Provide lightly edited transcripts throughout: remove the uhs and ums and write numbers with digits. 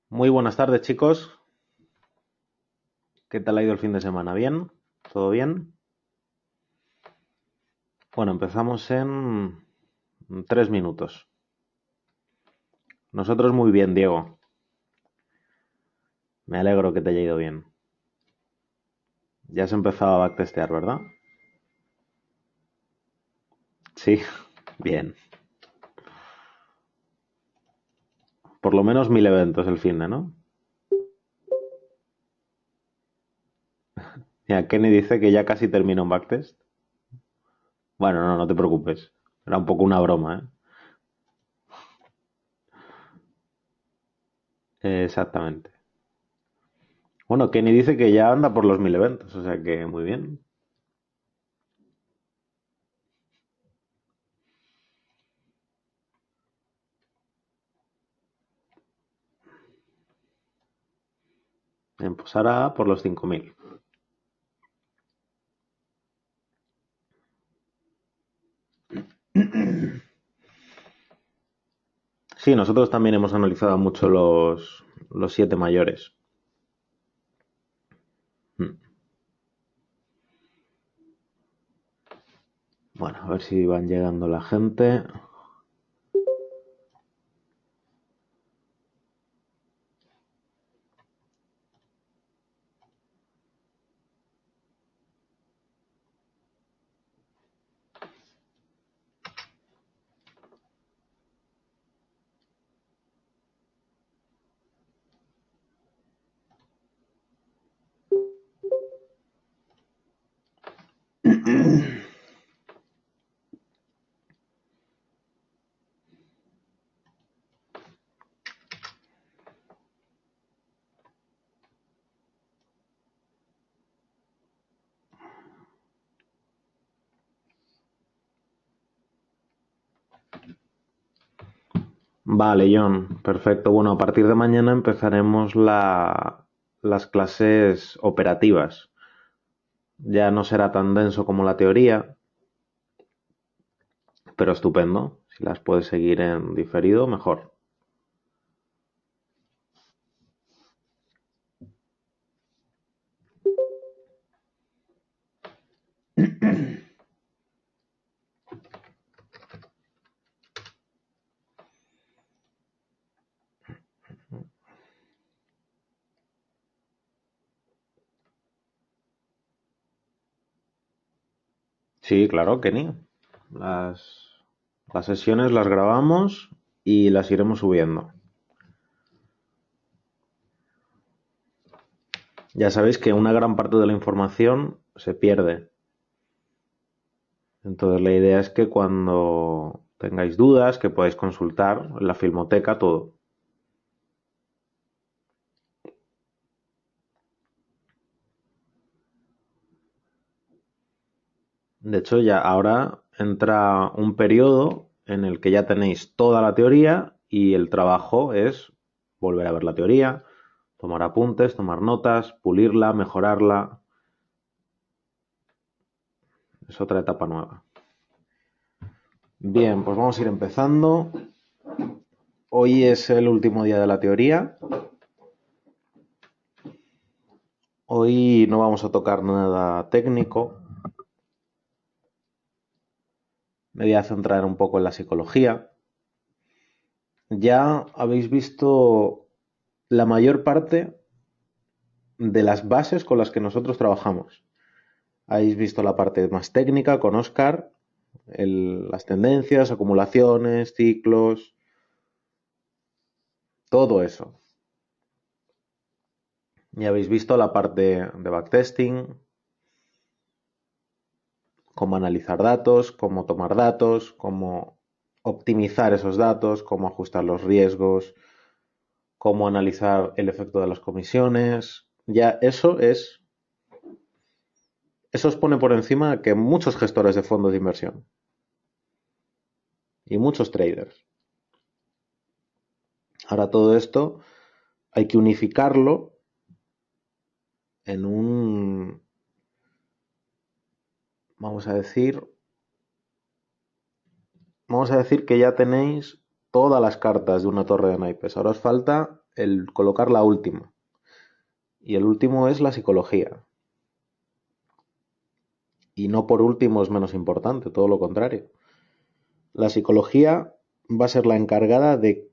Muy buenas tardes, chicos. ¿Qué tal ha ido el fin de semana? ¿Bien? ¿Todo bien? Bueno, empezamos en 3 minutos. Nosotros muy bien, Diego. Me alegro que te haya ido bien. Ya has empezado a backtestear, ¿verdad? Sí, bien. Por lo menos 1000 eventos el fin de, ¿no? Mira, Kenny dice que ya casi termina un backtest. Bueno, no, no te preocupes. Era un poco una broma, ¿eh? Exactamente. Bueno, Kenny dice que ya anda por los 1000 eventos, o sea que muy bien. Bien, pues ahora por los 5000. Sí, nosotros también hemos analizado mucho los siete mayores. Mm. Bueno, a ver si van llegando la gente. Vale, John, perfecto. Bueno, a partir de mañana empezaremos las clases operativas. Ya no será tan denso como la teoría, pero estupendo. Si las puedes seguir en diferido, mejor. Sí, claro, Kenny. Las sesiones las grabamos y las iremos subiendo. Ya sabéis que una gran parte de la información se pierde. Entonces la idea es que cuando tengáis dudas, que podáis consultar en la filmoteca todo. De hecho, ya ahora entra un periodo en el que ya tenéis toda la teoría y el trabajo es volver a ver la teoría, tomar apuntes, tomar notas, pulirla, mejorarla. Es otra etapa nueva. Bien, pues vamos a ir empezando. Hoy es el último día de la teoría. Hoy no vamos a tocar nada técnico. Me voy a centrar un poco en la psicología. Ya habéis visto la mayor parte de las bases con las que nosotros trabajamos. Habéis visto la parte más técnica con Oscar, las tendencias, acumulaciones, ciclos, todo eso. Ya habéis visto la parte de backtesting, cómo analizar datos, cómo tomar datos, cómo optimizar esos datos, cómo ajustar los riesgos, cómo analizar el efecto de las comisiones. Ya eso os pone por encima que muchos gestores de fondos de inversión y muchos traders. Ahora todo esto hay que unificarlo en un, vamos a decir, vamos a decir que ya tenéis todas las cartas de una torre de naipes. Ahora os falta el colocar la última. Y el último es la psicología. Y no por último es menos importante, todo lo contrario. La psicología va a ser la encargada de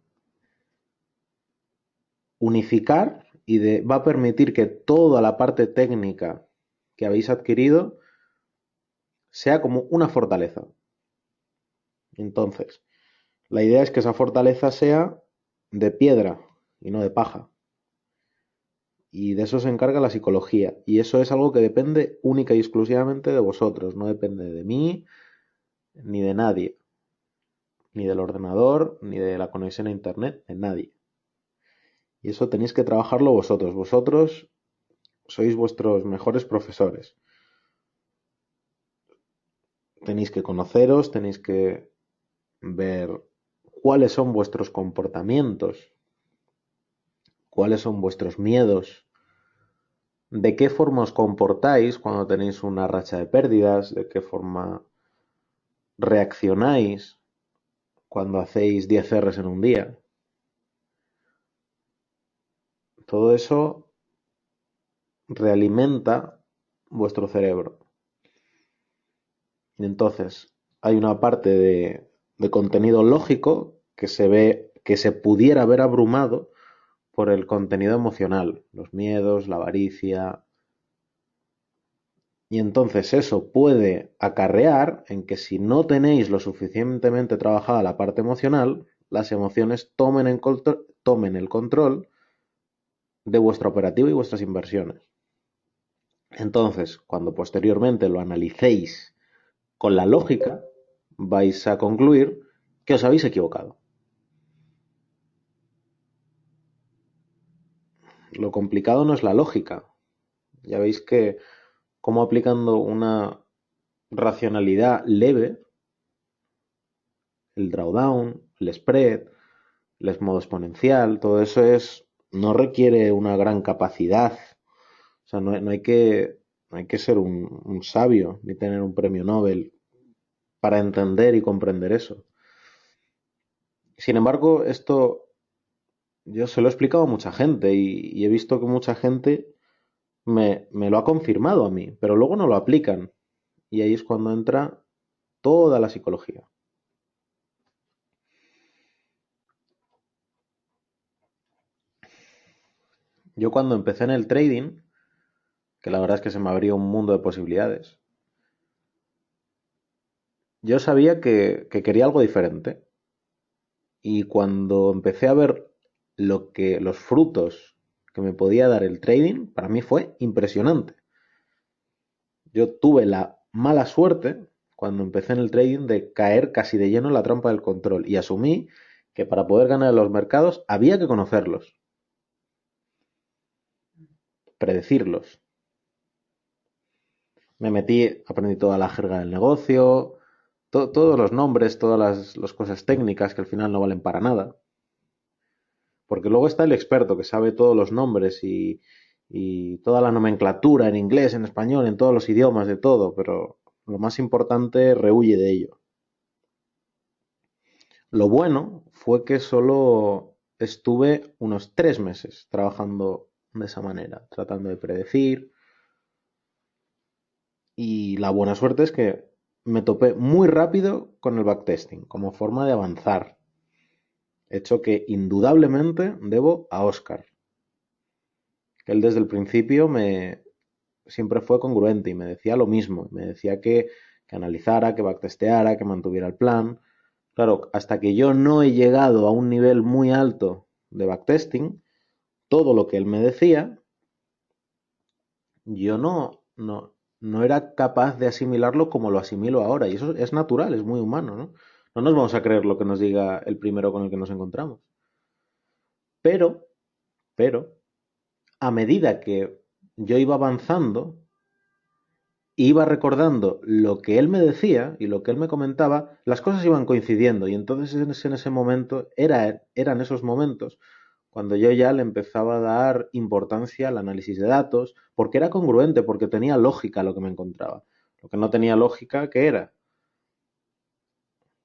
unificar va a permitir que toda la parte técnica que habéis adquirido sea como una fortaleza. Entonces, la idea es que esa fortaleza sea de piedra y no de paja. Y de eso se encarga la psicología. Y eso es algo que depende única y exclusivamente de vosotros. No depende de mí ni de nadie. Ni del ordenador, ni de la conexión a internet, de nadie. Y eso tenéis que trabajarlo vosotros. Vosotros sois vuestros mejores profesores. Tenéis que conoceros, tenéis que ver cuáles son vuestros comportamientos, cuáles son vuestros miedos, de qué forma os comportáis cuando tenéis una racha de pérdidas, de qué forma reaccionáis cuando hacéis 10 Rs en un día. Todo eso realimenta vuestro cerebro. Y entonces, hay una parte de contenido lógico que se ve, que se pudiera ver abrumado por el contenido emocional, los miedos, la avaricia. Y entonces eso puede acarrear en que si no tenéis lo suficientemente trabajada la parte emocional, las emociones tomen el control de vuestra operativa y vuestras inversiones. Entonces, cuando posteriormente lo analicéis con la lógica, vais a concluir que os habéis equivocado. Lo complicado no es la lógica. Ya veis que como aplicando una racionalidad leve, el drawdown, el spread, el modo exponencial, todo eso no requiere una gran capacidad. O sea, no hay que ser un sabio ni tener un premio Nobel para entender y comprender eso. Sin embargo, esto yo se lo he explicado a mucha gente y he visto que mucha gente me lo ha confirmado a mí, pero luego no lo aplican. Y ahí es cuando entra toda la psicología. Yo cuando empecé en el trading, que la verdad es que se me abría un mundo de posibilidades, yo sabía que quería algo diferente. Y cuando empecé a ver los frutos que me podía dar el trading, para mí fue impresionante. Yo tuve la mala suerte cuando empecé en el trading de caer casi de lleno en la trampa del control y asumí que para poder ganar en los mercados había que conocerlos, predecirlos. Me metí, aprendí toda la jerga del negocio, todos los nombres, todas las cosas técnicas que al final no valen para nada. Porque luego está el experto que sabe todos los nombres y toda la nomenclatura en inglés, en español, en todos los idiomas, de todo, pero lo más importante rehuye de ello. Lo bueno fue que solo estuve unos 3 meses trabajando de esa manera, tratando de predecir, y la buena suerte es que me topé muy rápido con el backtesting como forma de avanzar, hecho que indudablemente debo a Oscar, que él desde el principio siempre fue congruente y me decía lo mismo, me decía que analizara, que backtesteara, que mantuviera el plan. Claro, hasta que yo no he llegado a un nivel muy alto de backtesting, todo lo que él me decía, yo no era capaz de asimilarlo como lo asimilo ahora. Y eso es natural, es muy humano, ¿no? No nos vamos a creer lo que nos diga el primero con el que nos encontramos. Pero, pero, a medida que yo iba avanzando, iba recordando lo que él me decía y lo que él me comentaba, las cosas iban coincidiendo. Y entonces en ese momento, eran esos momentos cuando yo ya le empezaba a dar importancia al análisis de datos, porque era congruente, porque tenía lógica lo que me encontraba. Lo que no tenía lógica, ¿qué era?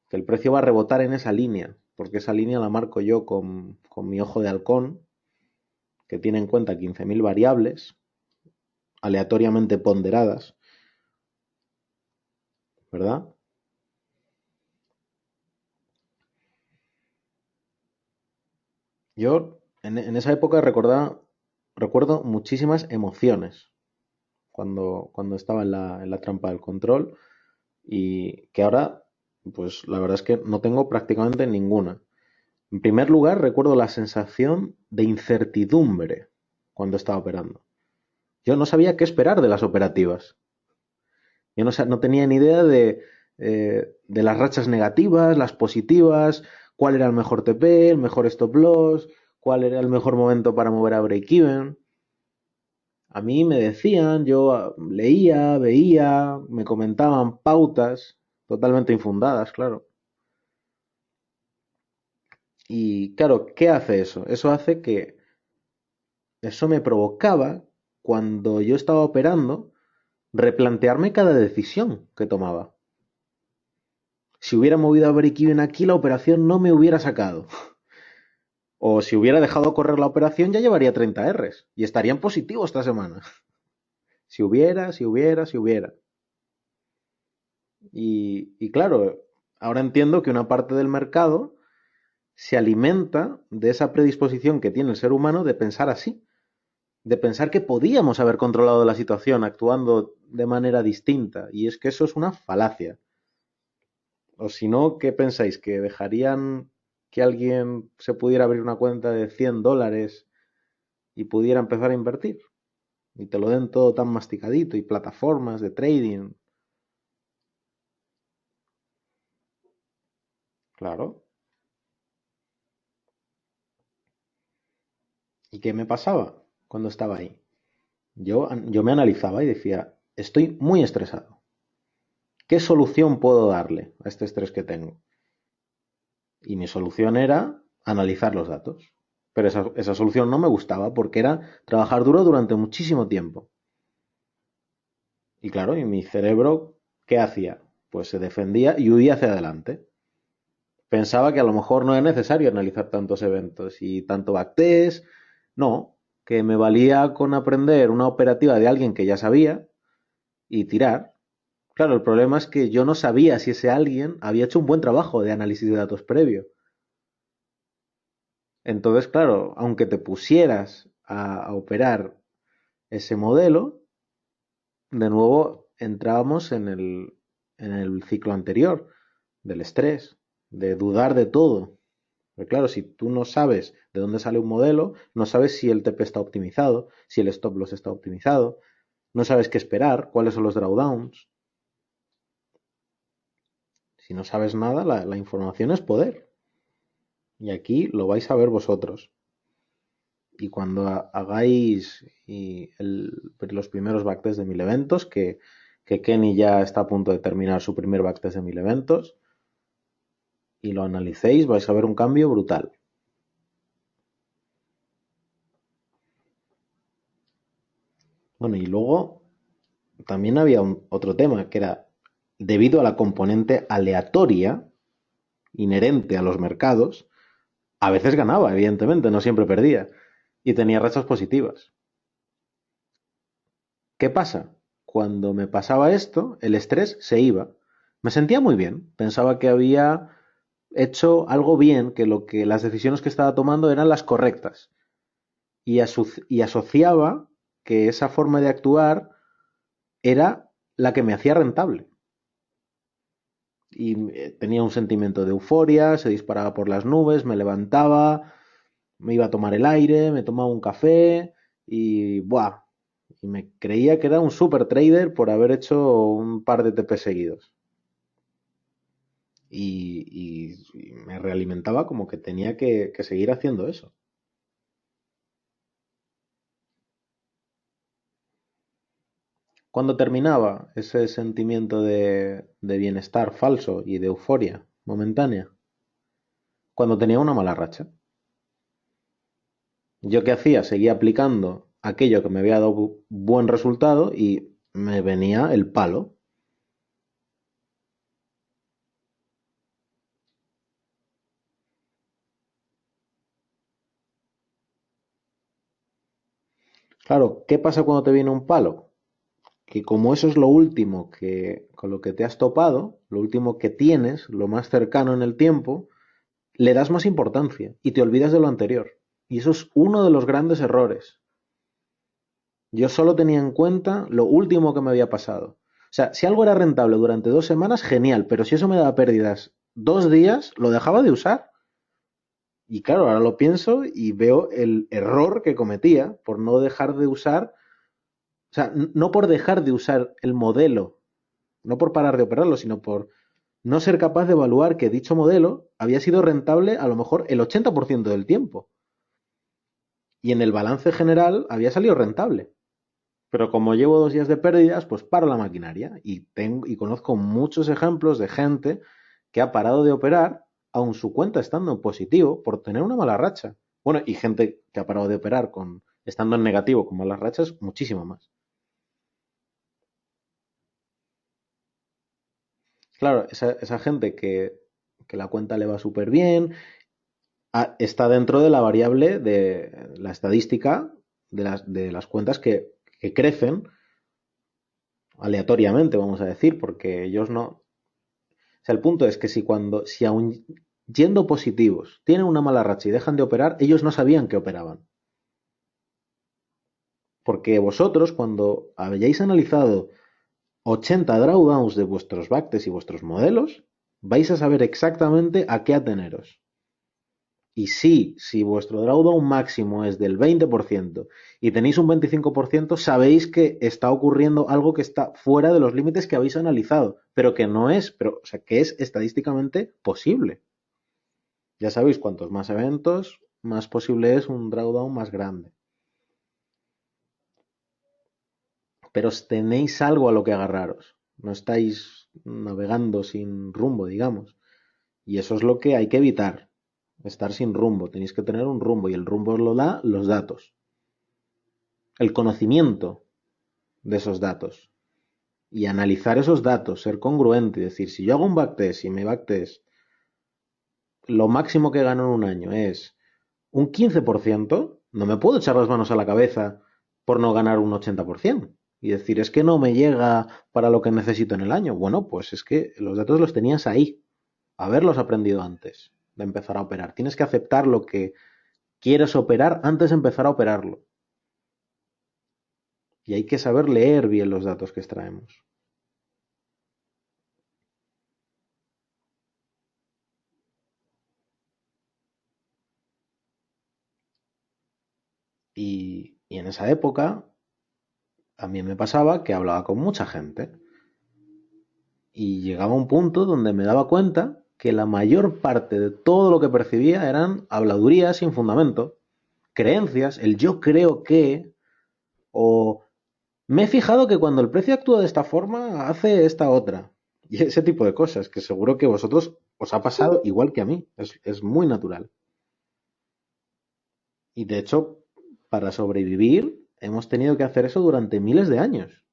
Que el precio va a rebotar en esa línea, porque esa línea la marco yo con mi ojo de halcón, que tiene en cuenta 15.000 variables aleatoriamente ponderadas, ¿verdad? Yo en esa época recuerdo muchísimas emociones cuando estaba en la trampa del control y que ahora, pues la verdad es que no tengo prácticamente ninguna. En primer lugar, recuerdo la sensación de incertidumbre cuando estaba operando. Yo no sabía qué esperar de las operativas. Yo no tenía ni idea de las rachas negativas, las positivas, cuál era el mejor TP, el mejor stop loss, cuál era el mejor momento para mover a break-even. A mí me decían, yo leía, veía, me comentaban pautas totalmente infundadas, claro. Y claro, ¿qué hace eso? Eso hace que eso me provocaba, cuando yo estaba operando, replantearme cada decisión que tomaba. Si hubiera movido a break-even aquí, la operación no me hubiera sacado. O si hubiera dejado correr la operación, ya llevaría 30 Rs y estaría en positivo esta semana. Si hubiera. Y claro, ahora entiendo que una parte del mercado se alimenta de esa predisposición que tiene el ser humano de pensar así, de pensar que podíamos haber controlado la situación actuando de manera distinta. Y es que eso es una falacia. O si no, ¿qué pensáis? ¿Que dejarían que alguien se pudiera abrir una cuenta de $100 y pudiera empezar a invertir? Y te lo den todo tan masticadito y plataformas de trading. Claro. ¿Y qué me pasaba cuando estaba ahí? Yo me analizaba y decía, estoy muy estresado. ¿Qué solución puedo darle a este estrés que tengo? Y mi solución era analizar los datos. Pero esa solución no me gustaba porque era trabajar duro durante muchísimo tiempo. Y claro, y mi cerebro, ¿qué hacía? Pues se defendía y huía hacia adelante. Pensaba que a lo mejor no era necesario analizar tantos eventos y tanto backtest. No, que me valía con aprender una operativa de alguien que ya sabía y tirar. Claro, el problema es que yo no sabía si ese alguien había hecho un buen trabajo de análisis de datos previo. Entonces, claro, aunque te pusieras a operar ese modelo, de nuevo entrábamos en el ciclo anterior del estrés, de dudar de todo. Porque claro, si tú no sabes de dónde sale un modelo, no sabes si el TP está optimizado, si el stop loss está optimizado, no sabes qué esperar, cuáles son los drawdowns. Si no sabes nada, la información es poder. Y aquí lo vais a ver vosotros. Y cuando hagáis los primeros backtests de 1000 eventos, que Kenny ya está a punto de terminar su primer backtest de 1000 eventos, y lo analicéis, vais a ver un cambio brutal. Bueno, y luego también había otro tema, que era, debido a la componente aleatoria inherente a los mercados, a veces ganaba, evidentemente, no siempre perdía, y tenía rachas positivas. ¿Qué pasa? Cuando me pasaba esto, el estrés se iba. Me sentía muy bien, pensaba que había hecho algo bien, que las decisiones que estaba tomando eran las correctas, y asociaba que esa forma de actuar era la que me hacía rentable. Y tenía un sentimiento de euforia, se disparaba por las nubes, me levantaba, me iba a tomar el aire, me tomaba un café y ¡buah! Y me creía que era un super trader por haber hecho un par de TP seguidos. Y me realimentaba como que tenía que seguir haciendo eso. Cuando terminaba ese sentimiento de bienestar falso y de euforia momentánea, cuando tenía una mala racha. ¿Yo qué hacía? Seguía aplicando aquello que me había dado buen resultado y me venía el palo. Claro, ¿qué pasa cuando te viene un palo? Que como eso es lo último que con lo que te has topado, lo último que tienes, lo más cercano en el tiempo, le das más importancia y te olvidas de lo anterior. Y eso es uno de los grandes errores. Yo solo tenía en cuenta lo último que me había pasado. O sea, si algo era rentable durante 2 semanas, genial, pero si eso me daba pérdidas 2 días, lo dejaba de usar. Y claro, ahora lo pienso y veo el error que cometía por no dejar de usar, o sea, no por dejar de usar el modelo, no por parar de operarlo, sino por no ser capaz de evaluar que dicho modelo había sido rentable a lo mejor el 80% del tiempo. Y en el balance general había salido rentable. Pero como llevo 2 días de pérdidas, pues paro la maquinaria. Y conozco muchos ejemplos de gente que ha parado de operar, aun su cuenta estando en positivo, por tener una mala racha. Bueno, y gente que ha parado de operar estando en negativo con malas rachas, muchísimo más. Claro, esa gente que la cuenta le va súper bien, está dentro de la variable de la estadística de las cuentas que crecen aleatoriamente, vamos a decir, porque ellos no. O sea, el punto es que si aún yendo positivos tienen una mala racha y dejan de operar, ellos no sabían que operaban. Porque vosotros, cuando hayáis analizado 80 drawdowns de vuestros backtests y vuestros modelos, vais a saber exactamente a qué ateneros. Y sí, si vuestro drawdown máximo es del 20% y tenéis un 25%, sabéis que está ocurriendo algo que está fuera de los límites que habéis analizado, pero que no es, o sea, que es estadísticamente posible. Ya sabéis, cuantos más eventos, más posible es un drawdown más grande. Pero tenéis algo a lo que agarraros. No estáis navegando sin rumbo, digamos. Y eso es lo que hay que evitar. Estar sin rumbo. Tenéis que tener un rumbo y el rumbo os lo da los datos. El conocimiento de esos datos. Y analizar esos datos, ser congruente y decir, si yo hago un backtest y mi backtest lo máximo que gano en un año es un 15%, no me puedo echar las manos a la cabeza por no ganar un 80%. Y decir, es que no me llega para lo que necesito en el año. Bueno, pues es que los datos los tenías ahí, haberlos aprendido antes de empezar a operar. Tienes que aceptar lo que quieres operar antes de empezar a operarlo. Y hay que saber leer bien los datos que extraemos. Y en esa época a mí me pasaba que hablaba con mucha gente y llegaba un punto donde me daba cuenta que la mayor parte de todo lo que percibía eran habladurías sin fundamento, creencias, el yo creo que, o me he fijado que cuando el precio actúa de esta forma hace esta otra. Y ese tipo de cosas que seguro que vosotros os ha pasado igual que a mí. Es muy natural. Y de hecho, para sobrevivir, hemos tenido que hacer eso durante miles de años.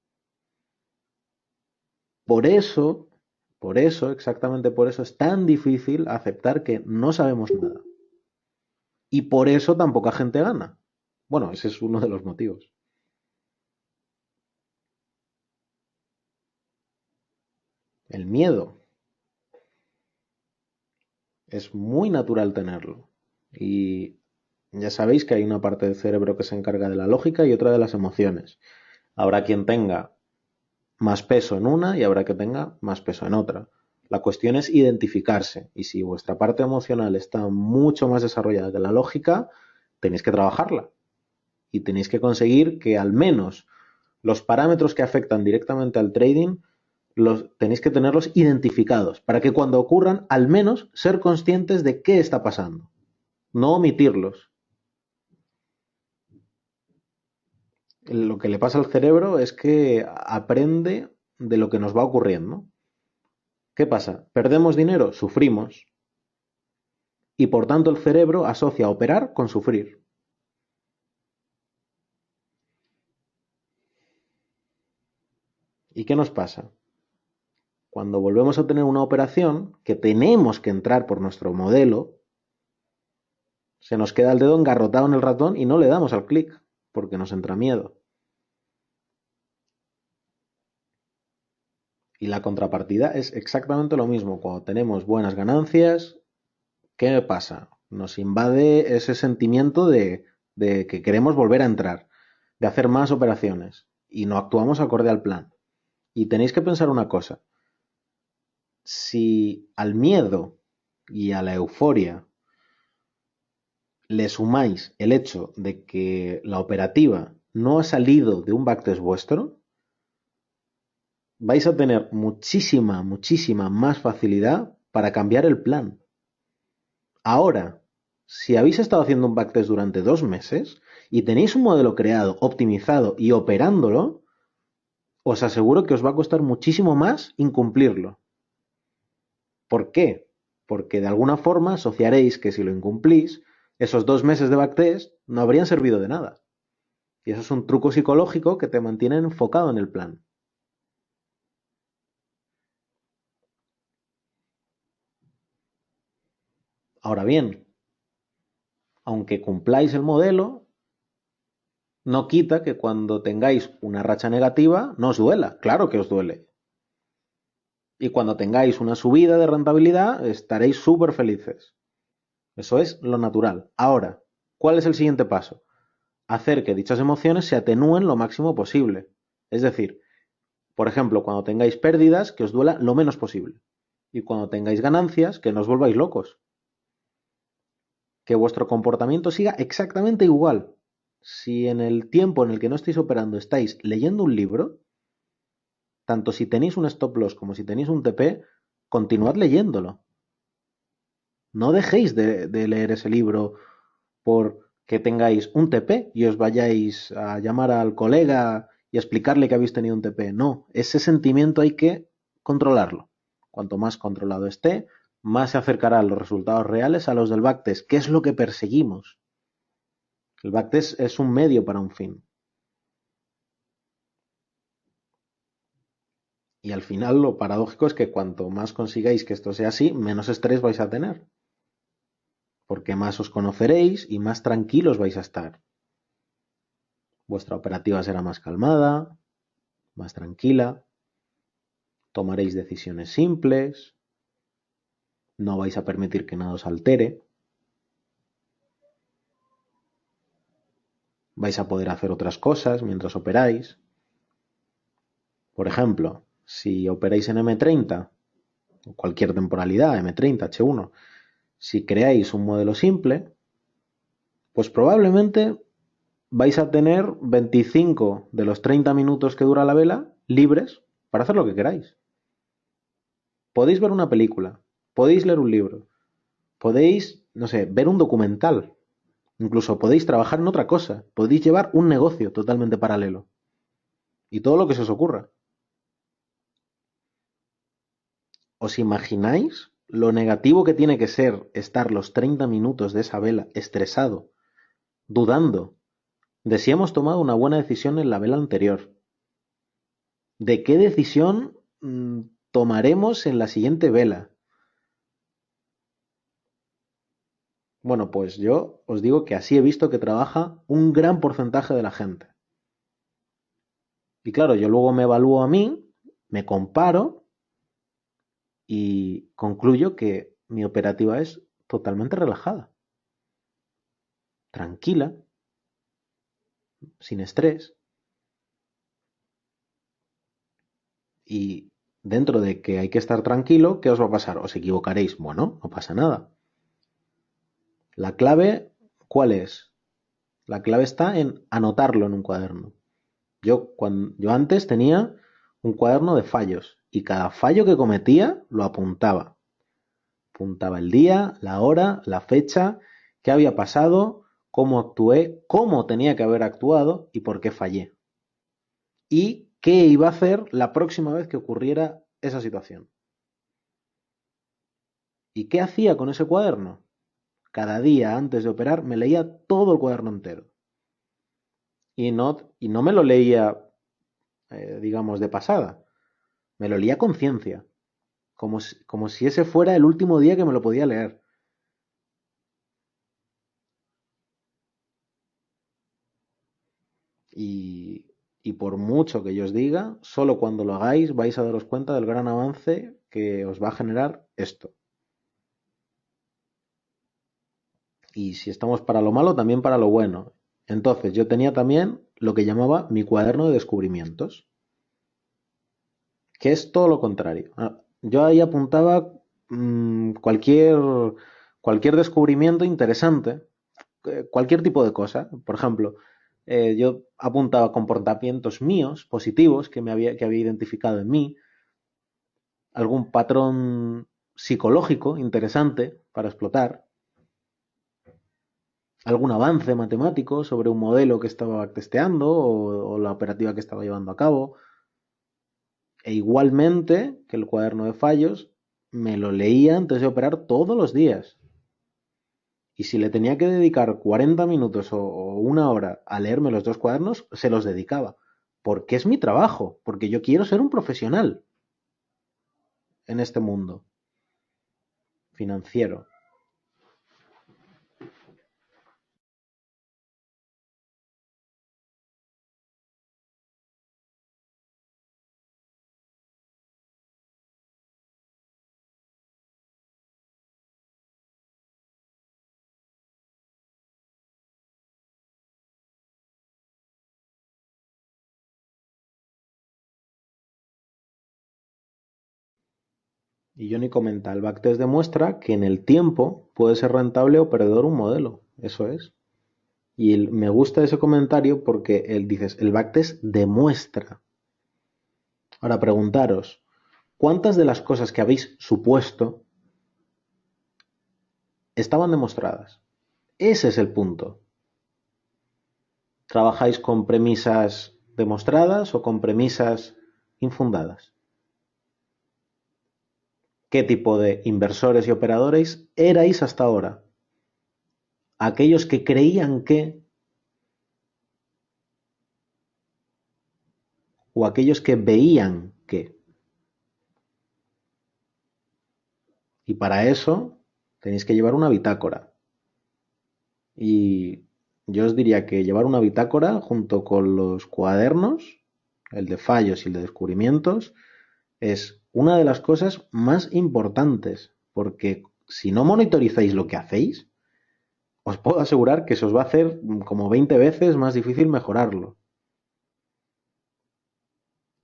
Por eso, exactamente por eso es tan difícil aceptar que no sabemos nada. Y por eso tan poca gente gana. Bueno, ese es uno de los motivos. El miedo es muy natural tenerlo. Y ya sabéis que hay una parte del cerebro que se encarga de la lógica y otra de las emociones. Habrá quien tenga más peso en una y habrá que tenga más peso en otra. La cuestión es identificarse y si vuestra parte emocional está mucho más desarrollada que la lógica, tenéis que trabajarla y tenéis que conseguir que al menos los parámetros que afectan directamente al trading tenéis que tenerlos identificados para que cuando ocurran al menos ser conscientes de qué está pasando, no omitirlos. Lo que le pasa al cerebro es que aprende de lo que nos va ocurriendo. ¿Qué pasa? ¿Perdemos dinero? Sufrimos. Y por tanto el cerebro asocia operar con sufrir. ¿Y qué nos pasa? Cuando volvemos a tener una operación que tenemos que entrar por nuestro modelo, se nos queda el dedo engarrotado en el ratón y no le damos al clic. porque nos entra miedo. Y la contrapartida es exactamente lo mismo. Cuando tenemos buenas ganancias, ¿qué pasa? Nos invade ese sentimiento de que queremos volver a entrar, de hacer más operaciones y no actuamos acorde al plan. Y tenéis que pensar una cosa. Si al miedo y a la euforia le sumáis el hecho de que la operativa no ha salido de un backtest vuestro, vais a tener muchísima, muchísima más facilidad para cambiar el plan. Ahora, si habéis estado haciendo un backtest durante 2 meses y tenéis un modelo creado, optimizado y operándolo, os aseguro que os va a costar muchísimo más incumplirlo. ¿Por qué? Porque de alguna forma asociaréis que si lo incumplís, esos 2 meses de backtest no habrían servido de nada. Y eso es un truco psicológico que te mantiene enfocado en el plan. Ahora bien, aunque cumpláis el modelo, no quita que cuando tengáis una racha negativa no os duela. Claro que os duele. Y cuando tengáis una subida de rentabilidad estaréis súper felices. Eso es lo natural. Ahora, ¿cuál es el siguiente paso? Hacer que dichas emociones se atenúen lo máximo posible. Es decir, por ejemplo, cuando tengáis pérdidas, que os duela lo menos posible. Y cuando tengáis ganancias, que no os volváis locos. Que vuestro comportamiento siga exactamente igual. Si en el tiempo en el que no estáis operando estáis leyendo un libro, tanto si tenéis un stop loss como si tenéis un TP, continuad leyéndolo. No dejéis de leer ese libro por que tengáis un TP y os vayáis a llamar al colega y explicarle que habéis tenido un TP. No, ese sentimiento hay que controlarlo. Cuanto más controlado esté, más se acercarán los resultados reales a los del backtest, que es lo que perseguimos. El backtest es un medio para un fin. Y al final lo paradójico es que cuanto más consigáis que esto sea así, menos estrés vais a tener. Porque más os conoceréis y más tranquilos vais a estar. Vuestra operativa será más calmada, más tranquila, tomaréis decisiones simples, no vais a permitir que nada os altere, vais a poder hacer otras cosas mientras operáis. Por ejemplo, si operáis en M30, o cualquier temporalidad, M30, H1, si creáis un modelo simple, pues probablemente vais a tener 25 de los 30 minutos que dura la vela libres para hacer lo que queráis. Podéis ver una película, podéis leer un libro, podéis, no sé, ver un documental, incluso podéis trabajar en otra cosa, podéis llevar un negocio totalmente paralelo y todo lo que se os ocurra. ¿Os imagináis lo negativo que tiene que ser estar los 30 minutos de esa vela estresado, dudando de si hemos tomado una buena decisión en la vela anterior? ¿De qué decisión tomaremos en la siguiente vela? Bueno, pues yo os digo que así he visto que trabaja un gran porcentaje de la gente. Y claro, yo luego me evalúo a mí, me comparo y concluyo que mi operativa es totalmente relajada, tranquila, sin estrés. Y dentro de que hay que estar tranquilo, ¿qué os va a pasar? ¿Os equivocaréis? Bueno, no pasa nada. La clave, ¿cuál es? La clave está en anotarlo en un cuaderno. Yo antes tenía un cuaderno de fallos y cada fallo que cometía lo apuntaba. Apuntaba el día, la hora, la fecha, qué había pasado, cómo actué, cómo tenía que haber actuado y por qué fallé. Y qué iba a hacer la próxima vez que ocurriera esa situación. ¿Y qué hacía con ese cuaderno? Cada día antes de operar me leía todo el cuaderno entero. Y no me lo leía, digamos, de pasada. Me lo leía a conciencia. Como si ese fuera el último día que me lo podía leer. Y, y por mucho que yo os diga, solo cuando lo hagáis vais a daros cuenta del gran avance que os va a generar esto. Y si estamos para lo malo, también para lo bueno. Entonces, yo tenía también lo que llamaba mi cuaderno de descubrimientos, que es todo lo contrario. Yo ahí apuntaba cualquier descubrimiento interesante, cualquier tipo de cosa. Por ejemplo, yo apuntaba comportamientos míos, positivos, que había identificado en mí, algún patrón psicológico interesante para explotar, algún avance matemático sobre un modelo que estaba testeando o la operativa que estaba llevando a cabo. E igualmente que el cuaderno de fallos, me lo leía antes de operar todos los días. Y si le tenía que dedicar 40 minutos o una hora a leerme los dos cuadernos, se los dedicaba. Porque es mi trabajo, porque yo quiero ser un profesional en este mundo financiero. Y Johnny comenta, el backtest demuestra que en el tiempo puede ser rentable o perdedor un modelo. Eso es. Y me gusta ese comentario porque él dices, el backtest demuestra. Ahora preguntaros, ¿cuántas de las cosas que habéis supuesto estaban demostradas? Ese es el punto. ¿Trabajáis con premisas demostradas o con premisas infundadas? ¿Qué tipo de inversores y operadores erais hasta ahora? Aquellos que creían que o aquellos que veían que. Y para eso tenéis que llevar una bitácora. Y yo os diría que llevar una bitácora junto con los cuadernos, el de fallos y el de descubrimientos, es una de las cosas más importantes, porque si no monitorizáis lo que hacéis, os puedo asegurar que se os va a hacer como 20 veces más difícil mejorarlo.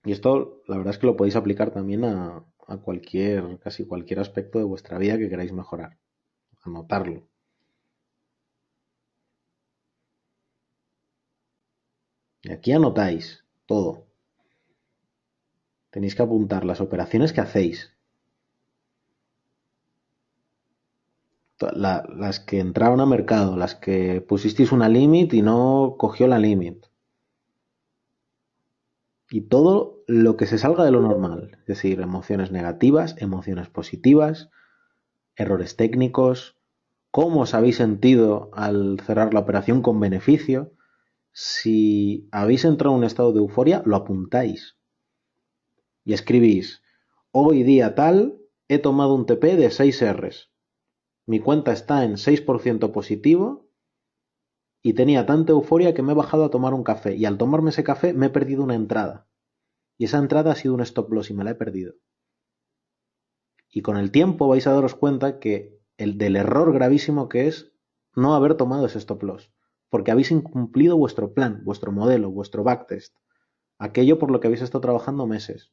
Y esto, la verdad es que lo podéis aplicar también a casi cualquier aspecto de vuestra vida que queráis mejorar. Anotarlo. Y aquí anotáis todo. Tenéis que apuntar las operaciones que hacéis, las que entraron a mercado, las que pusisteis una limit y no cogió la limit. Y todo lo que se salga de lo normal, es decir, emociones negativas, emociones positivas, errores técnicos, cómo os habéis sentido al cerrar la operación con beneficio. Si habéis entrado en un estado de euforia, lo apuntáis y escribís, hoy día tal, he tomado un TP de 6 Rs. Mi cuenta está en 6% positivo y tenía tanta euforia que me he bajado a tomar un café y al tomarme ese café me he perdido una entrada. Y esa entrada ha sido un stop loss y me la he perdido. Y con el tiempo vais a daros cuenta del error gravísimo que es no haber tomado ese stop loss. Porque habéis incumplido vuestro plan, vuestro modelo, vuestro backtest. Aquello por lo que habéis estado trabajando meses.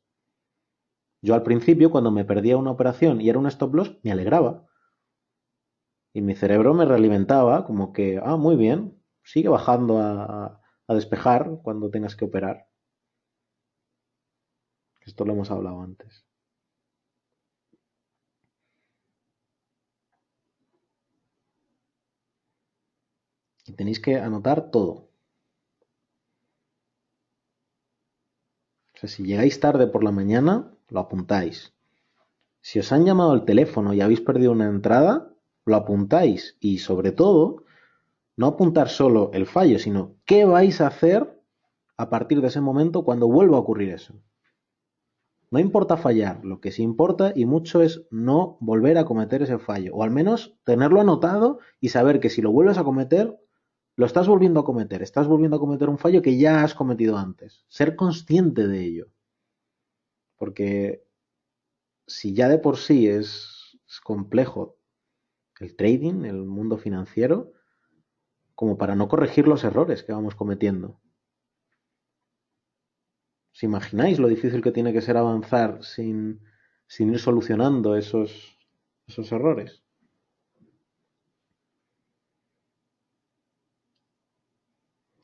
Yo al principio, cuando me perdía una operación y era un stop loss, me alegraba. Y mi cerebro me realimentaba como que, muy bien, sigue bajando a despejar cuando tengas que operar. Esto lo hemos hablado antes. Y tenéis que anotar todo. O sea, si llegáis tarde por la mañana, lo apuntáis. Si os han llamado al teléfono y habéis perdido una entrada, lo apuntáis. Y sobre todo, no apuntar solo el fallo, sino qué vais a hacer a partir de ese momento cuando vuelva a ocurrir eso. No importa fallar, lo que sí importa y mucho es no volver a cometer ese fallo, o al menos tenerlo anotado y saber que si lo vuelves a cometer, lo estás volviendo a cometer, estás volviendo a cometer un fallo que ya has cometido antes. Ser consciente de ello. Porque si ya de por sí es complejo el trading, el mundo financiero, como para no corregir los errores que vamos cometiendo. ¿Os imagináis lo difícil que tiene que ser avanzar sin ir solucionando esos errores?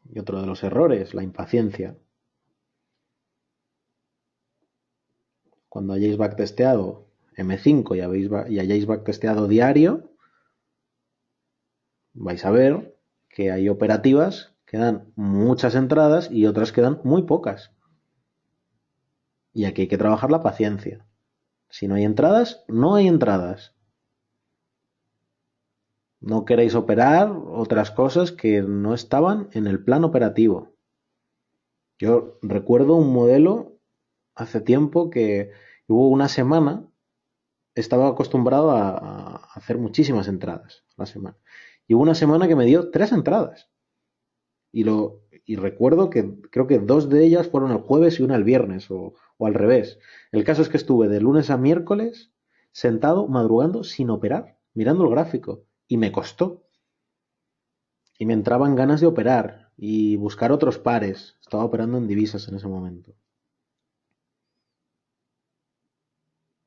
Y otro de los errores, la impaciencia. Cuando hayáis backtesteado M5 y hayáis backtesteado diario, vais a ver que hay operativas que dan muchas entradas y otras que dan muy pocas. Y aquí hay que trabajar la paciencia. Si no hay entradas, no hay entradas. No queréis operar otras cosas que no estaban en el plan operativo. Yo recuerdo un modelo hace tiempo que hubo una semana, estaba acostumbrado a hacer muchísimas entradas a la semana. Y hubo una semana que me dio 3 entradas. Y recuerdo que creo que 2 de ellas fueron el jueves y una el viernes, o al revés. El caso es que estuve de lunes a miércoles sentado, madrugando, sin operar, mirando el gráfico. Y me costó. Y me entraban ganas de operar y buscar otros pares. Estaba operando en divisas en ese momento.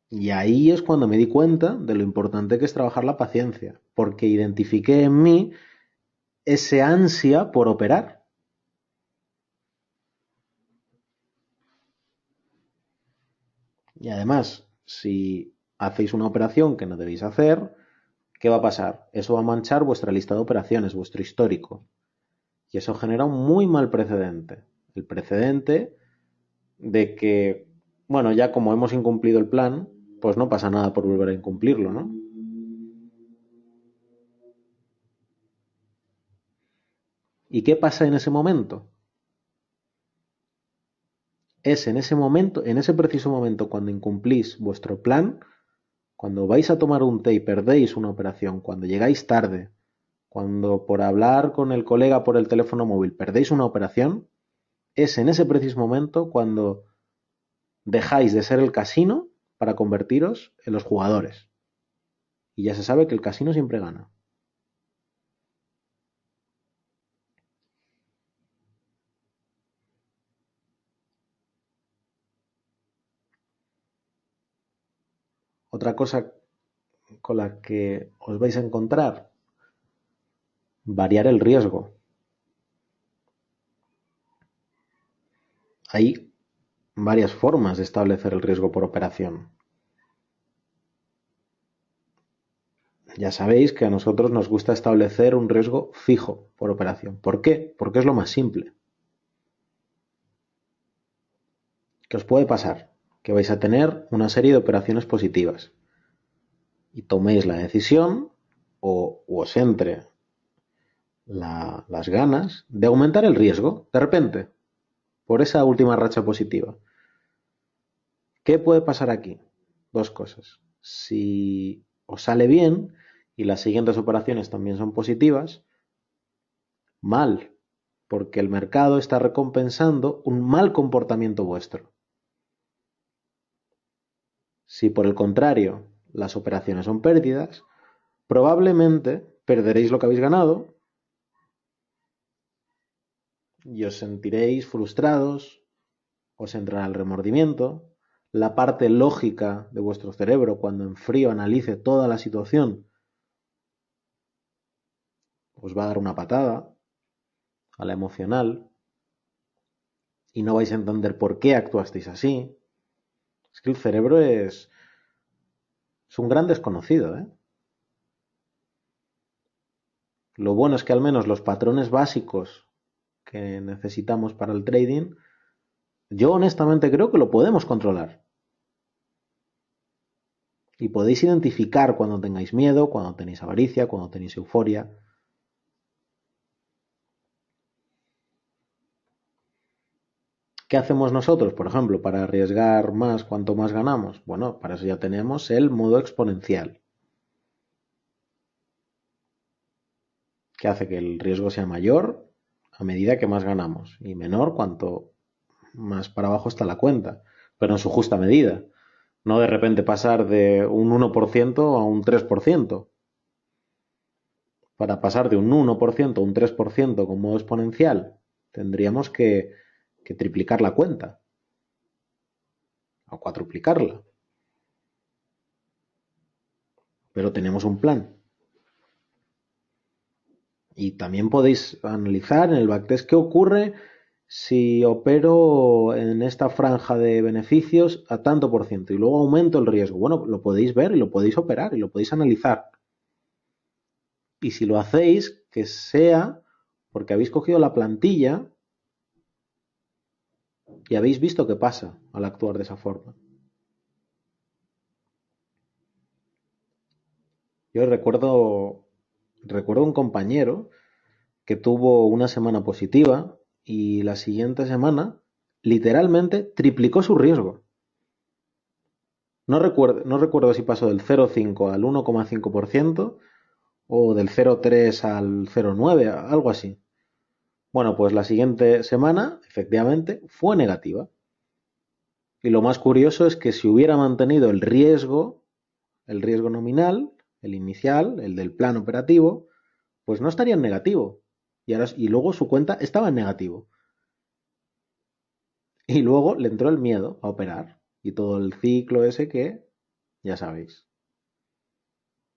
Y ahí es cuando me di cuenta de lo importante que es trabajar la paciencia, porque identifiqué en mí ese ansia por operar. Y además, si hacéis una operación que no debéis hacer, ¿qué va a pasar? Eso va a manchar vuestra lista de operaciones, vuestro histórico. Y eso genera un muy mal precedente. El precedente de que, bueno, ya como hemos incumplido el plan, pues no pasa nada por volver a incumplirlo, ¿no? ¿Y qué pasa en ese momento? Es en ese momento, en ese preciso momento, cuando incumplís vuestro plan, cuando vais a tomar un té y perdéis una operación, cuando llegáis tarde, cuando por hablar con el colega por el teléfono móvil perdéis una operación, es en ese preciso momento cuando dejáis de ser el casino para convertiros en los jugadores. Y ya se sabe que el casino siempre gana. Otra cosa con la que os vais a encontrar, variar el riesgo. Hay varias formas de establecer el riesgo por operación. Ya sabéis que a nosotros nos gusta establecer un riesgo fijo por operación. ¿Por qué? Porque es lo más simple. ¿Qué os puede pasar? Que vais a tener una serie de operaciones positivas y toméis la decisión o os entre las ganas de aumentar el riesgo de repente por esa última racha positiva. ¿Qué puede pasar aquí? Dos cosas. Si os sale bien y las siguientes operaciones también son positivas, mal, porque el mercado está recompensando un mal comportamiento vuestro. Si por el contrario las operaciones son pérdidas, probablemente perderéis lo que habéis ganado y os sentiréis frustrados, os entrará el remordimiento, la parte lógica de vuestro cerebro cuando en frío analice toda la situación os va a dar una patada a la emocional y no vais a entender por qué actuasteis así. Es que el cerebro es un gran desconocido, ¿eh? Lo bueno es que al menos los patrones básicos que necesitamos para el trading, yo honestamente creo que lo podemos controlar. Y podéis identificar cuando tengáis miedo, cuando tenéis avaricia, cuando tenéis euforia. ¿Qué hacemos nosotros, por ejemplo, para arriesgar más cuanto más ganamos? Bueno, para eso ya tenemos el modo exponencial. que hace que el riesgo sea mayor a medida que más ganamos y menor cuanto más para abajo está la cuenta, pero en su justa medida. No de repente pasar de un 1% a un 3%. Para pasar de un 1% a un 3% con modo exponencial, tendríamos que triplicar la cuenta o cuatruplicarla. Pero tenemos un plan. Y también podéis analizar en el backtest qué ocurre si opero en esta franja de beneficios a tanto por ciento y luego aumento el riesgo. Bueno, lo podéis ver y lo podéis operar y lo podéis analizar. Y si lo hacéis, que sea porque habéis cogido la plantilla y habéis visto qué pasa al actuar de esa forma. Yo recuerdo un compañero que tuvo una semana positiva y la siguiente semana literalmente triplicó su riesgo. No recuerdo si pasó del 0,5 al 1,5% o del 0,3 al 0,9, algo así. Bueno, pues la siguiente semana, efectivamente, fue negativa. Y lo más curioso es que si hubiera mantenido el riesgo nominal, el inicial, el del plan operativo, pues no estaría en negativo. Y luego su cuenta estaba en negativo. Y luego le entró el miedo a operar. Y todo el ciclo ese que ya sabéis.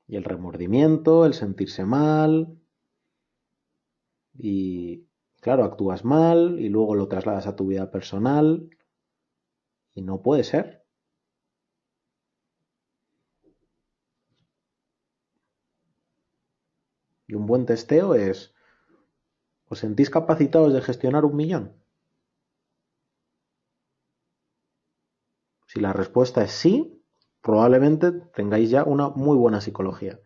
Y el remordimiento, el sentirse mal. Y claro, actúas mal y luego lo trasladas a tu vida personal. Y no puede ser. Y un buen testeo es, ¿os sentís capacitados de gestionar 1 millón? Si la respuesta es sí, probablemente tengáis ya una muy buena psicología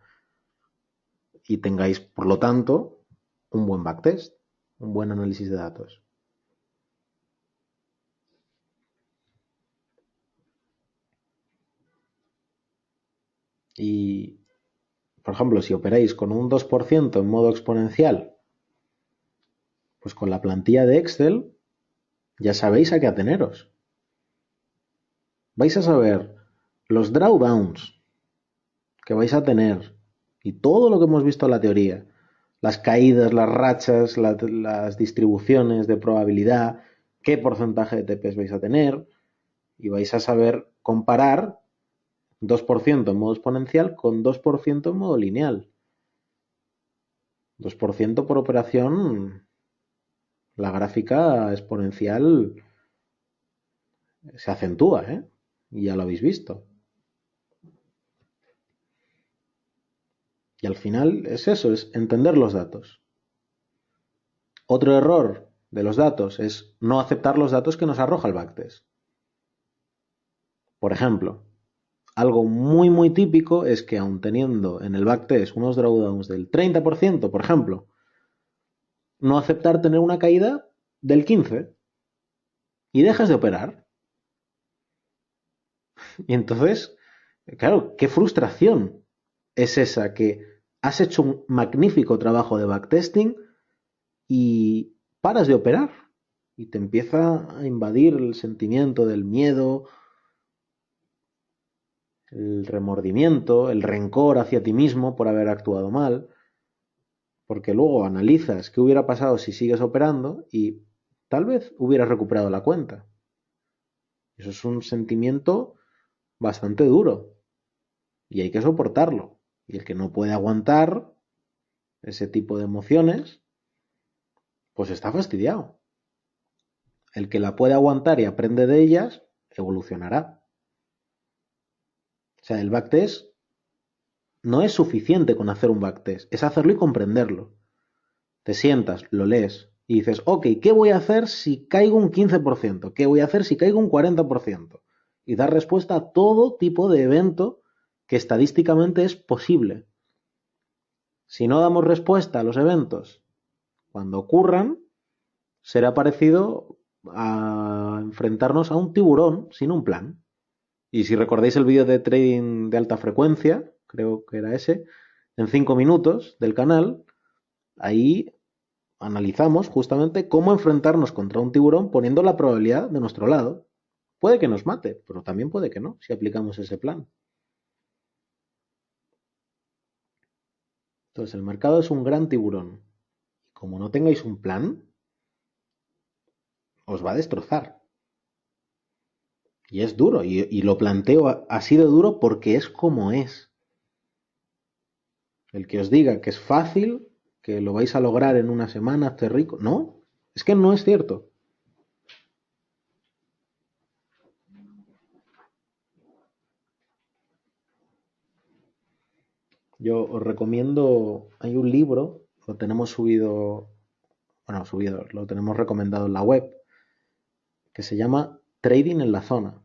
y tengáis, por lo tanto, un buen backtest, un buen análisis de datos. Y, por ejemplo, si operáis con un 2% en modo exponencial, pues con la plantilla de Excel ya sabéis a qué ateneros. Vais a saber los drawdowns que vais a tener y todo lo que hemos visto en la teoría, las caídas, las rachas, las distribuciones de probabilidad, qué porcentaje de TPs vais a tener y vais a saber comparar 2% en modo exponencial con 2% en modo lineal. 2% por operación, la gráfica exponencial se acentúa, ¿eh? Y ya lo habéis visto. Y al final es eso, es entender los datos. Otro error de los datos es no aceptar los datos que nos arroja el backtest. Por ejemplo, algo muy muy típico es que aun teniendo en el backtest unos drawdowns del 30%, por ejemplo, no aceptar tener una caída del 15% y dejas de operar. Y entonces, claro, qué frustración es esa que has hecho un magnífico trabajo de backtesting y paras de operar y te empieza a invadir el sentimiento del miedo, el remordimiento, el rencor hacia ti mismo por haber actuado mal, porque luego analizas qué hubiera pasado si sigues operando y tal vez hubieras recuperado la cuenta. Eso es un sentimiento bastante duro y hay que soportarlo. Y el que no puede aguantar ese tipo de emociones, pues está fastidiado. El que la puede aguantar y aprende de ellas, evolucionará. O sea, el backtest no es suficiente con hacer un backtest, es hacerlo y comprenderlo. Te sientas, lo lees y dices, ok, ¿qué voy a hacer si caigo un 15%? ¿Qué voy a hacer si caigo un 40%? Y dar respuesta a todo tipo de evento que estadísticamente es posible. Si no damos respuesta a los eventos cuando ocurran, será parecido a enfrentarnos a un tiburón sin un plan. Y si recordáis el vídeo de trading de alta frecuencia, creo que era ese, en 5 minutos del canal, Ahí analizamos justamente cómo enfrentarnos contra un tiburón poniendo la probabilidad de nuestro lado. Puede que nos mate, pero también puede que no, si aplicamos ese plan. Entonces, el mercado es un gran tiburón. Y como no tengáis un plan, os va a destrozar. Y es duro, y lo planteo así de duro porque es como es. El que os diga que es fácil, que lo vais a lograr en una semana, hacer rico. No, es que no es cierto. Yo os recomiendo, hay un libro, lo tenemos subido, bueno, subido, lo tenemos recomendado en la web, que se llama Trading en la zona.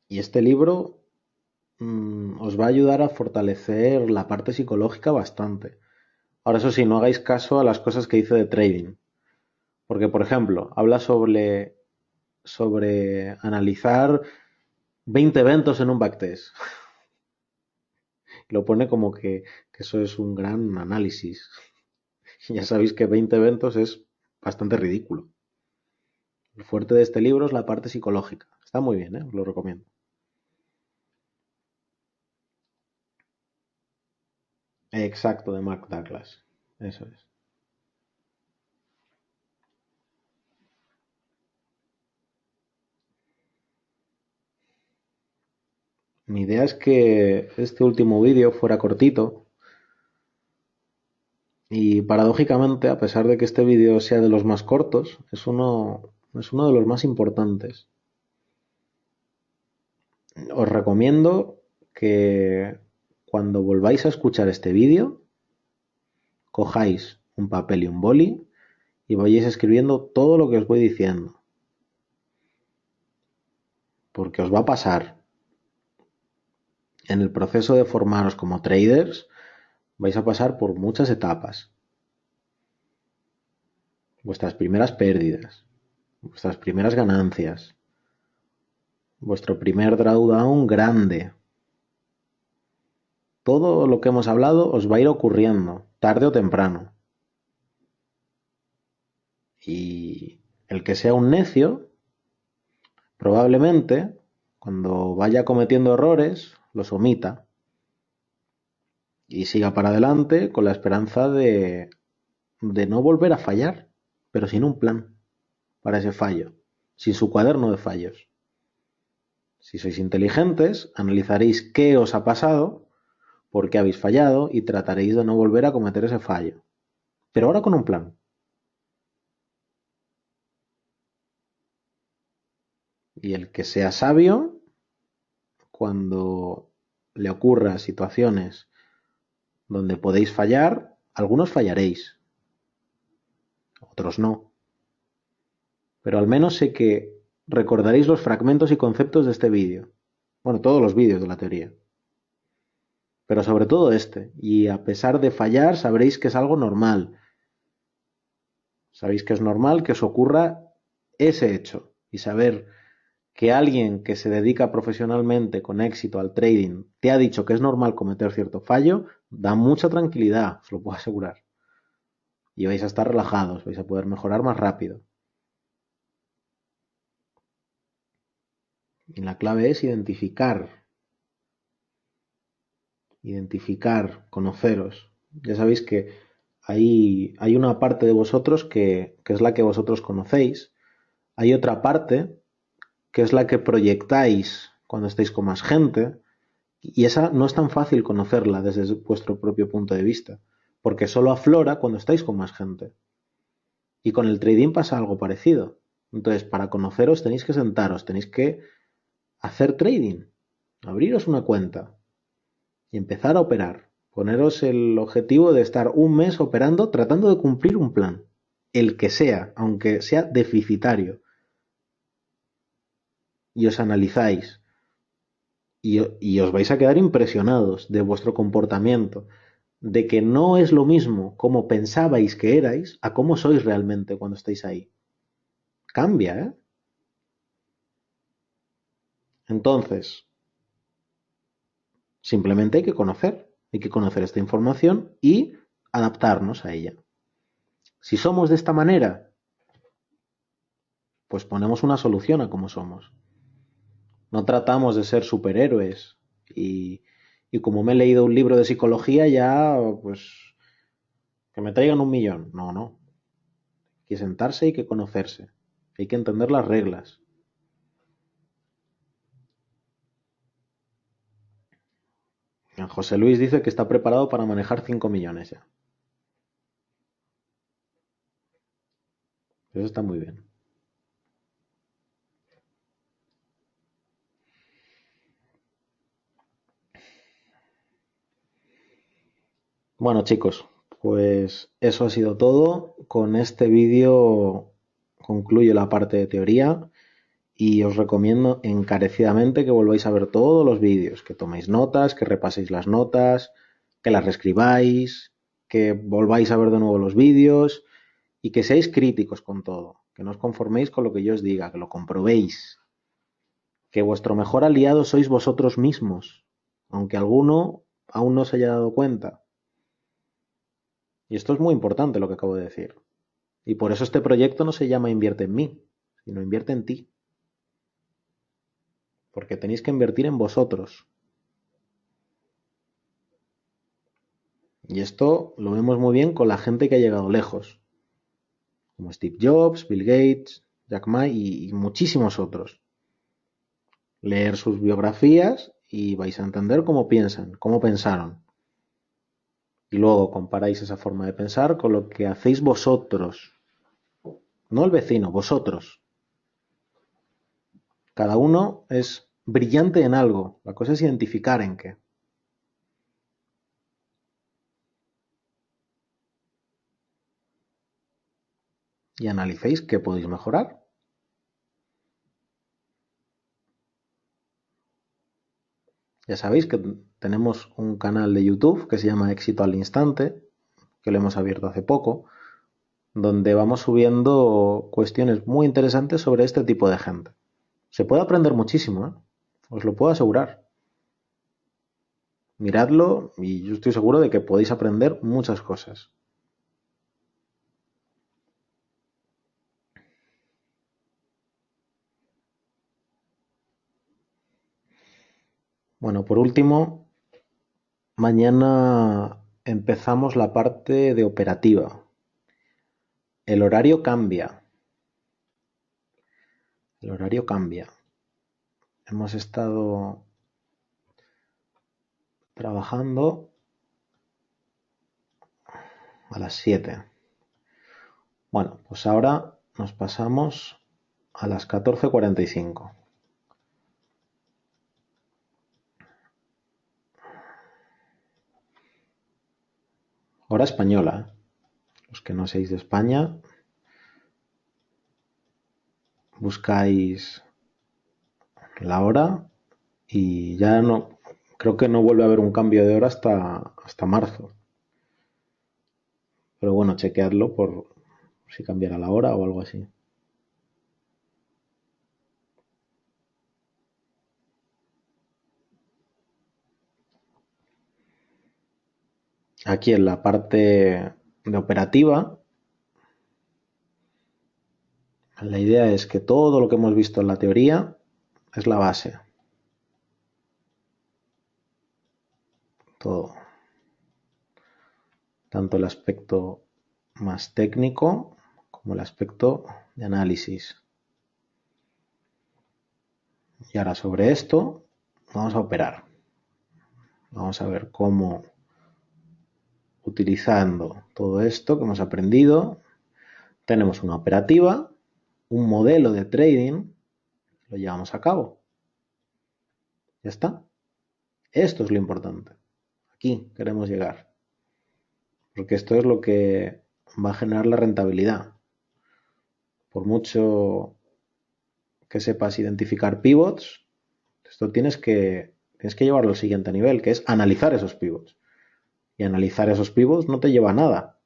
Y este libro os va a ayudar a fortalecer la parte psicológica bastante. Ahora, eso sí, no hagáis caso a las cosas que dice de trading. Porque, por ejemplo, habla sobre analizar 20 eventos en un backtest. Lo pone como que eso es un gran análisis. Ya sabéis que 20 eventos es bastante ridículo. El fuerte de este libro es la parte psicológica. Está muy bien, ¿eh? Os lo recomiendo. Exacto, de Mark Douglas. Eso es. Mi idea es que este último vídeo fuera cortito y paradójicamente, a pesar de que este vídeo sea de los más cortos, es uno de los más importantes. Os recomiendo que cuando volváis a escuchar este vídeo, cojáis un papel y un boli y vayáis escribiendo todo lo que os voy diciendo. Porque os va a pasar en el proceso de formaros como traders, vais a pasar por muchas etapas. Vuestras primeras pérdidas, vuestras primeras ganancias, vuestro primer drawdown grande. Todo lo que hemos hablado os va a ir ocurriendo, tarde o temprano. Y el que sea un necio, probablemente, cuando vaya cometiendo errores, los omita y siga para adelante con la esperanza de no volver a fallar, pero sin un plan para ese fallo, sin su cuaderno de fallos. Si sois inteligentes, analizaréis qué os ha pasado, por qué habéis fallado y trataréis de no volver a cometer ese fallo. Pero ahora con un plan. Y el que sea sabio, cuando le ocurra situaciones donde podéis fallar, algunos fallaréis, otros no. Pero al menos sé que recordaréis los fragmentos y conceptos de este vídeo. Bueno, todos los vídeos de la teoría. Pero sobre todo este. Y a pesar de fallar, sabréis que es algo normal. Sabéis que es normal que os ocurra ese hecho. Y saber que alguien que se dedica profesionalmente con éxito al trading te ha dicho que es normal cometer cierto fallo, da mucha tranquilidad, os lo puedo asegurar. Y vais a estar relajados, vais a poder mejorar más rápido. Y la clave es identificar, conoceros. Ya sabéis que hay una parte de vosotros que es la que vosotros conocéis. Hay otra parte que es la que proyectáis cuando estáis con más gente. Y esa no es tan fácil conocerla desde vuestro propio punto de vista, porque solo aflora cuando estáis con más gente. Y con el trading pasa algo parecido. Entonces, para conoceros tenéis que sentaros, tenéis que hacer trading, abriros una cuenta y empezar a operar. Poneros el objetivo de estar un mes operando tratando de cumplir un plan, el que sea, aunque sea deficitario. Y os analizáis y os vais a quedar impresionados de vuestro comportamiento, de que no es lo mismo como pensabais que erais a cómo sois realmente cuando estáis ahí. Cambia, ¿eh? Entonces, Simplemente hay que conocer esta información y adaptarnos a ella. Si somos de esta manera, pues ponemos una solución a cómo somos. No tratamos de ser superhéroes y como me he leído un libro de psicología ya, pues que me traigan 1 millón. No, no. Hay que sentarse y hay que conocerse. Hay que entender las reglas. José Luis dice que está preparado para manejar 5 millones ya. Eso está muy bien. Bueno, chicos, pues eso ha sido todo. Con este vídeo concluyo la parte de teoría y os recomiendo encarecidamente que volváis a ver todos los vídeos, que toméis notas, que repaséis las notas, que las reescribáis, que volváis a ver de nuevo los vídeos y que seáis críticos con todo, que no os conforméis con lo que yo os diga, que lo comprobéis, que vuestro mejor aliado sois vosotros mismos, aunque alguno aún no se haya dado cuenta. Y esto es muy importante lo que acabo de decir. Y por eso este proyecto no se llama Invierte en mí, sino Invierte en ti. Porque tenéis que invertir en vosotros. Y esto lo vemos muy bien con la gente que ha llegado lejos, como Steve Jobs, Bill Gates, Jack Ma y muchísimos otros. Leer sus biografías y vais a entender cómo piensan, cómo pensaron. Y luego comparáis esa forma de pensar con lo que hacéis vosotros, no el vecino, vosotros. Cada uno es brillante en algo, la cosa es identificar en qué. Y analicéis qué podéis mejorar. Ya sabéis que tenemos un canal de YouTube que se llama Éxito al Instante, que lo hemos abierto hace poco, donde vamos subiendo cuestiones muy interesantes sobre este tipo de gente. Se puede aprender muchísimo, ¿eh? Os lo puedo asegurar. Miradlo y yo estoy seguro de que podéis aprender muchas cosas. Bueno, por último, mañana empezamos la parte de operativa. El horario cambia. El horario cambia. Hemos estado trabajando a las 7. Bueno, pues ahora nos pasamos a las 14:45. Hora española, ¿eh? Los que no seáis de España, buscáis la hora y ya no, creo que no vuelve a haber un cambio de hora hasta marzo. Pero bueno, chequeadlo por si cambiara la hora o algo así. Aquí en la parte de operativa, la idea es que todo lo que hemos visto en la teoría es la base. Todo. Tanto el aspecto más técnico como el aspecto de análisis. Y ahora sobre esto vamos a operar. Vamos a ver cómo, utilizando todo esto que hemos aprendido, tenemos una operativa, un modelo de trading, lo llevamos a cabo. Ya está. Esto es lo importante. Aquí queremos llegar. Porque esto es lo que va a generar la rentabilidad. Por mucho que sepas identificar pivots, esto tienes que llevarlo al siguiente nivel, que es analizar esos pivots. Y analizar esos pivots no te lleva a nada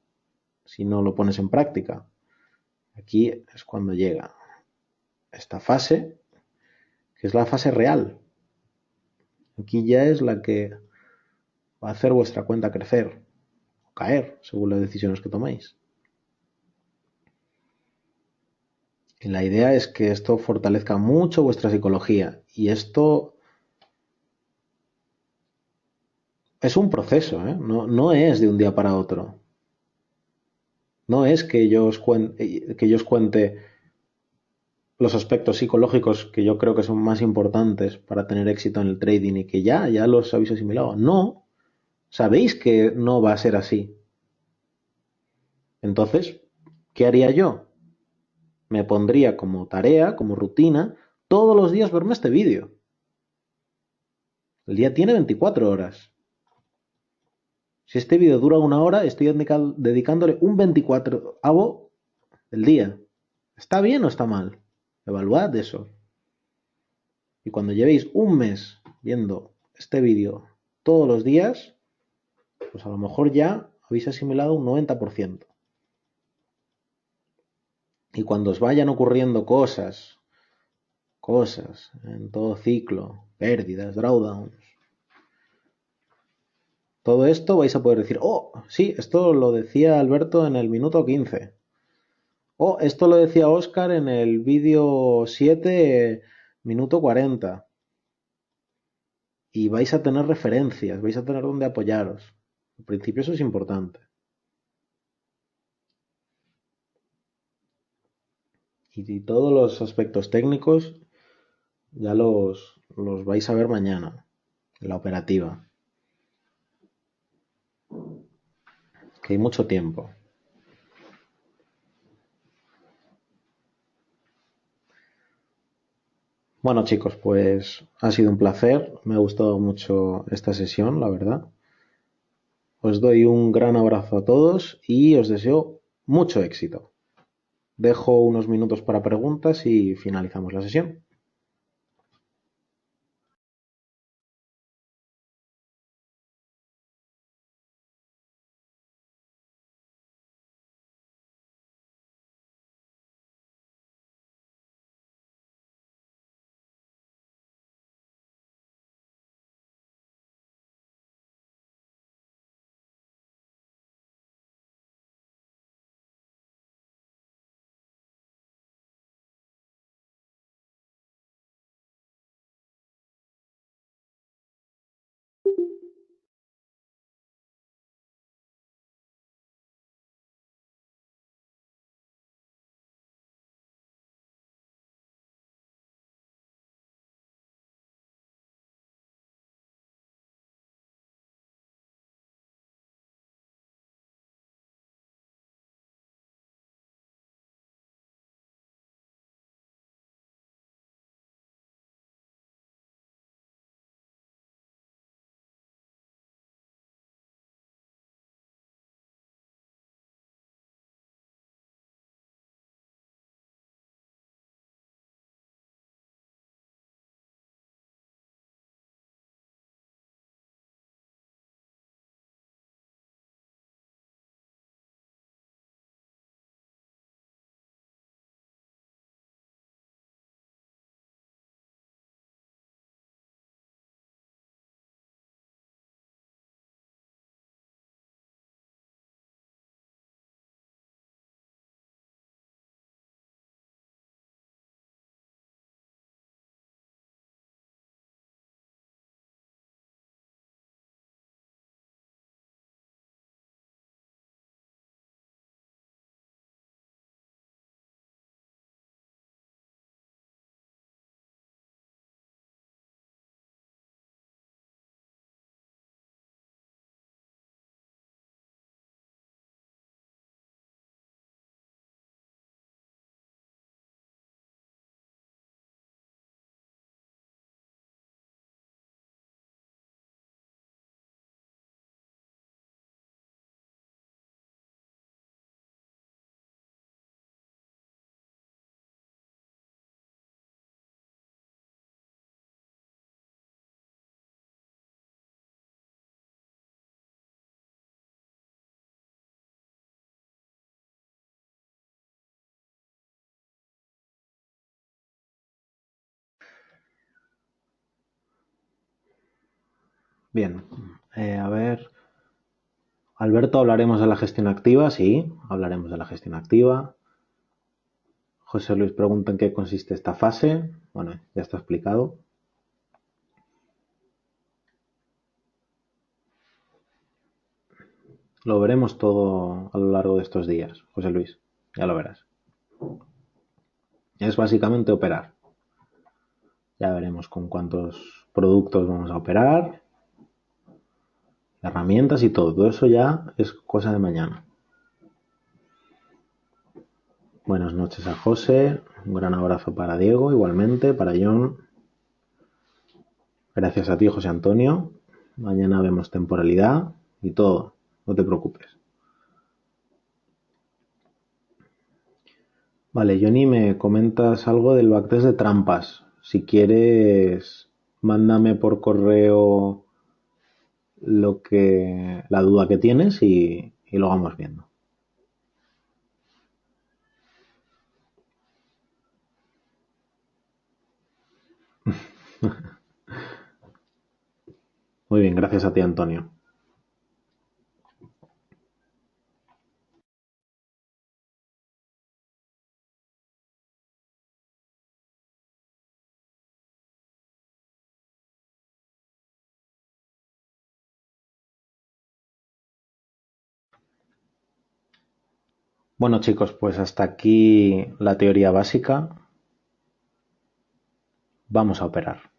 si no lo pones en práctica. Aquí es cuando llega esta fase, que es la fase real. Aquí ya es la que va a hacer vuestra cuenta crecer o caer, según las decisiones que toméis. Y la idea es que esto fortalezca mucho vuestra psicología. Y esto es un proceso, ¿eh? No es de un día para otro. No es que yo os cuente los aspectos psicológicos que yo creo que son más importantes para tener éxito en el trading y que ya los habéis asimilado. No, sabéis que no va a ser así. Entonces, ¿qué haría yo? Me pondría como tarea, como rutina, todos los días verme este vídeo. El día tiene 24 horas. Si este vídeo dura una hora, estoy dedicándole un 24avo del día. ¿Está bien o está mal? Evaluad eso. Y cuando llevéis un mes viendo este vídeo todos los días, pues a lo mejor ya habéis asimilado un 90%. Y cuando os vayan ocurriendo cosas en todo ciclo, pérdidas, drawdowns, todo esto vais a poder decir, oh, sí, esto lo decía Alberto en el minuto 15. Oh, esto lo decía Oscar en el vídeo 7, minuto 40. Y vais a tener referencias, vais a tener donde apoyaros. Al principio eso es importante. Y todos los aspectos técnicos ya los vais a ver mañana, en la operativa, que hay mucho tiempo. Bueno chicos, pues ha sido un placer, me ha gustado mucho esta sesión, la verdad. Os doy un gran abrazo a todos y os deseo mucho éxito. Dejo unos minutos para preguntas y finalizamos la sesión. Bien, a ver, Alberto, ¿hablaremos de la gestión activa? Sí, hablaremos de la gestión activa. José Luis pregunta en qué consiste esta fase. Bueno, ya está explicado. Lo veremos todo a lo largo de estos días, José Luis. Ya lo verás. Es básicamente operar. Ya veremos con cuántos productos vamos a operar, herramientas y todo. Todo eso ya es cosa de mañana. Buenas noches a José. Un gran abrazo para Diego, igualmente, para John. Gracias a ti, José Antonio. Mañana vemos temporalidad y todo. No te preocupes. Vale, Johnny, me comentas algo del backtest de trampas. Si quieres, mándame por correo la duda que tienes y lo vamos viendo. Muy bien, gracias a ti, Antonio. Bueno, chicos, pues hasta aquí la teoría básica. Vamos a operar.